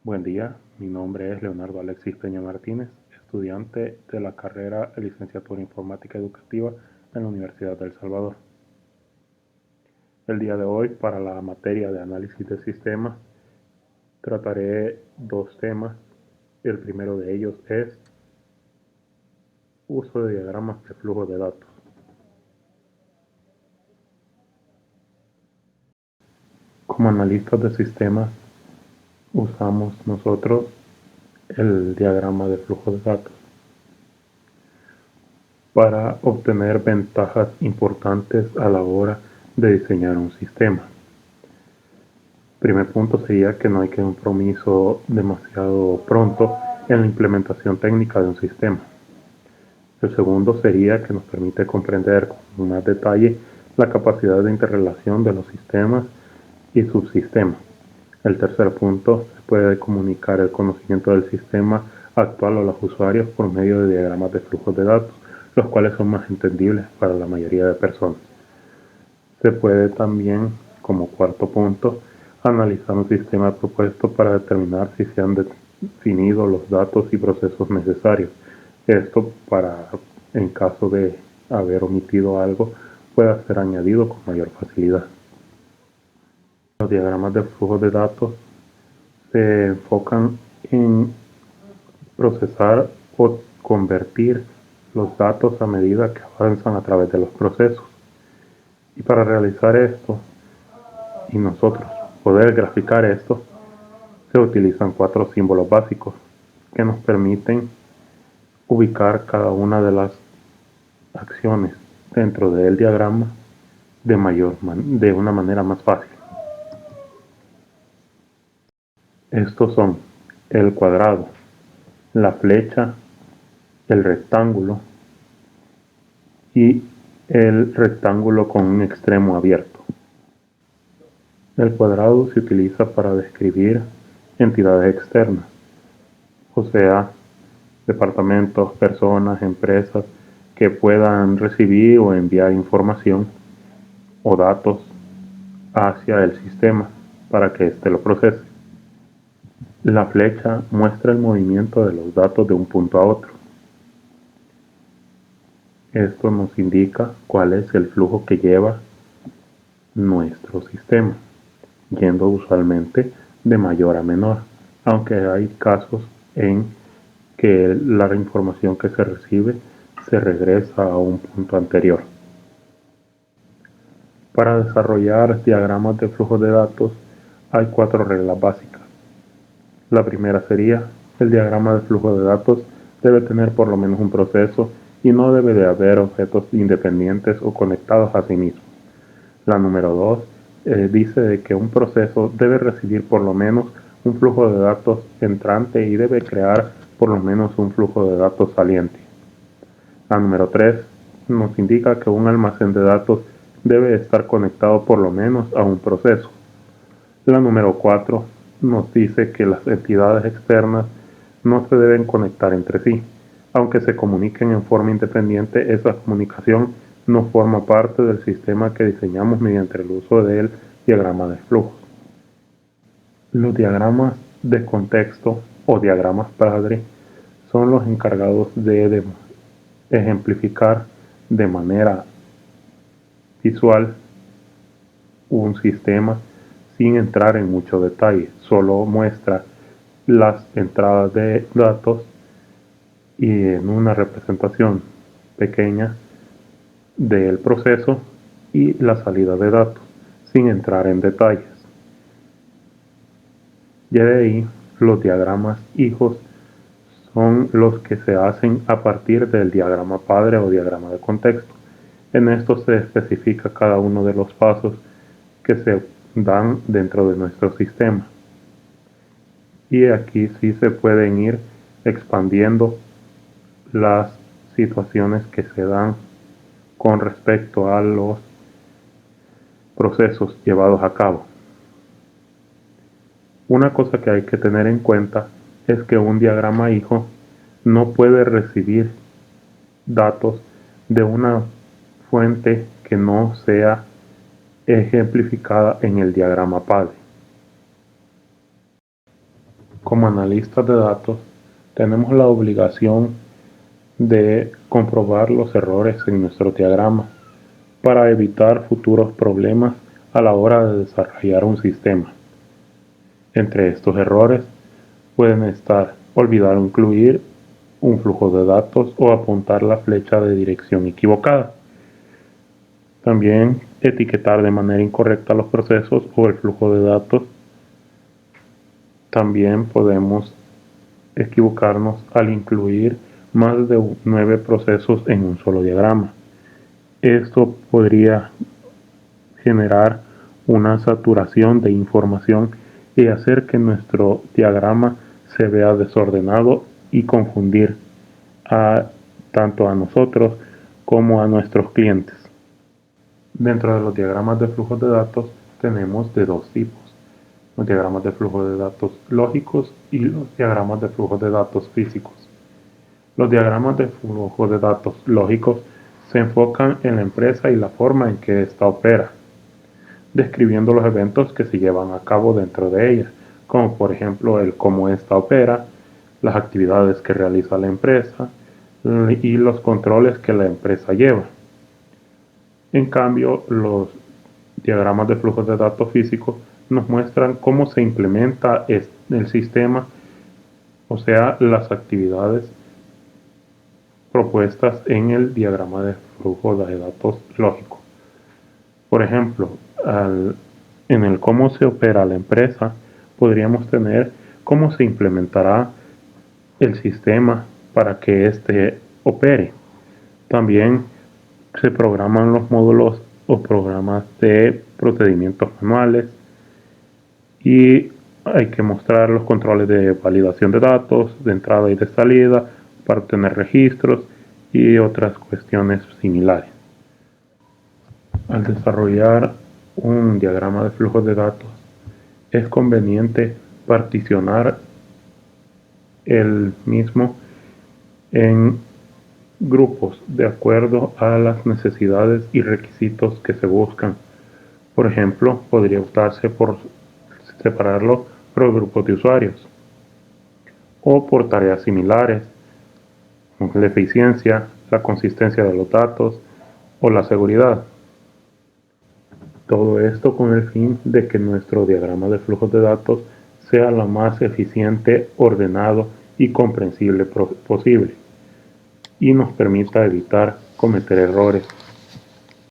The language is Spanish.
Buen día, mi nombre es Leonardo Alexis Peña Martínez, estudiante de la carrera de Licenciatura en Informática Educativa en la Universidad de El Salvador. El día de hoy, para la materia de análisis de sistemas, trataré dos temas. El primero de ellos es uso de diagramas de flujo de datos. Como analistas de sistemas, usamos nosotros el diagrama de flujo de datos para obtener ventajas importantes a la hora de diseñar un sistema. Primer punto sería que no hay compromiso demasiado pronto en la implementación técnica de un sistema. El segundo sería que nos permite comprender con más detalle la capacidad de interrelación de los sistemas y subsistemas. El tercer punto, se puede comunicar el conocimiento del sistema actual a los usuarios por medio de diagramas de flujos de datos, los cuales son más entendibles para la mayoría de personas. Se puede también, como cuarto punto, analizar un sistema propuesto para determinar si se han definido los datos y procesos necesarios. Esto para, en caso de haber omitido algo, pueda ser añadido con mayor facilidad. Los diagramas de flujo de datos se enfocan en procesar o convertir los datos a medida que avanzan a través de los procesos. Y para realizar esto, y nosotros poder graficar esto, se utilizan 4 símbolos básicos que nos permiten ubicar cada una de las acciones dentro del diagrama de una manera más fácil. Estos son el cuadrado, la flecha, el rectángulo y el rectángulo con un extremo abierto. El cuadrado se utiliza para describir entidades externas, o sea, departamentos, personas, empresas que puedan recibir o enviar información o datos hacia el sistema para que éste lo procese. La flecha muestra el movimiento de los datos de un punto a otro. Esto nos indica cuál es el flujo que lleva nuestro sistema, yendo usualmente de mayor a menor, aunque hay casos en que la información que se recibe se regresa a un punto anterior. Para desarrollar diagramas de flujo de datos hay 4 reglas básicas. La primera sería: el diagrama de flujo de datos debe tener por lo menos un proceso y no debe de haber objetos independientes o conectados a sí mismos. La número 2 dice de que un proceso debe recibir por lo menos un flujo de datos entrante y debe crear por lo menos un flujo de datos saliente. La número 3 nos indica que un almacén de datos debe estar conectado por lo menos a un proceso. La número 4 nos dice que las entidades externas no se deben conectar entre sí. Aunque se comuniquen en forma independiente, esa comunicación no forma parte del sistema que diseñamos mediante el uso del diagrama de flujos. Los diagramas de contexto o diagramas padre son los encargados de ejemplificar de manera visual un sistema sin entrar en mucho detalle. Solo muestra las entradas de datos y en una representación pequeña del proceso y la salida de datos, sin entrar en detalles. Y de ahí, los diagramas hijos son los que se hacen a partir del diagrama padre o diagrama de contexto. En esto se especifica cada uno de los pasos que se dan dentro de nuestro sistema. Y aquí sí se pueden ir expandiendo las situaciones que se dan con respecto a los procesos llevados a cabo. Una cosa que hay que tener en cuenta es que un diagrama hijo no puede recibir datos de una fuente que no sea ejemplificada en el diagrama padre. Como analistas de datos, tenemos la obligación de comprobar los errores en nuestro diagrama para evitar futuros problemas a la hora de desarrollar un sistema. Entre estos errores pueden estar olvidar incluir un flujo de datos o apuntar la flecha de dirección equivocada. También etiquetar de manera incorrecta los procesos o el flujo de datos. También podemos equivocarnos al incluir más de 9 procesos en un solo diagrama. Esto podría generar una saturación de información y hacer que nuestro diagrama se vea desordenado y confundir tanto a nosotros como a nuestros clientes. Dentro de los diagramas de flujos de datos tenemos de dos tipos: los diagramas de flujo de datos lógicos y los diagramas de flujos de datos físicos. Los diagramas de flujo de datos lógicos se enfocan en la empresa y la forma en que ésta opera, describiendo los eventos que se llevan a cabo dentro de ella, como por ejemplo el cómo ésta opera, las actividades que realiza la empresa y los controles que la empresa lleva. En cambio, los diagramas de flujos de datos físicos nos muestran cómo se implementa el sistema, o sea, las actividades propuestas en el diagrama de flujo de datos lógico. Por ejemplo, en el cómo se opera la empresa, podríamos tener cómo se implementará el sistema para que éste opere. También se programan los módulos o programas de procedimientos manuales y hay que mostrar los controles de validación de datos, de entrada y de salida, para obtener registros y otras cuestiones similares. Al desarrollar un diagrama de flujos de datos, es conveniente particionar el mismo en grupos de acuerdo a las necesidades y requisitos que se buscan. Por ejemplo, podría optarse por separarlo por grupos de usuarios o por tareas similares, como la eficiencia, la consistencia de los datos o la seguridad. Todo esto con el fin de que nuestro diagrama de flujos de datos sea lo más eficiente, ordenado y comprensible posible, y nos permita evitar cometer errores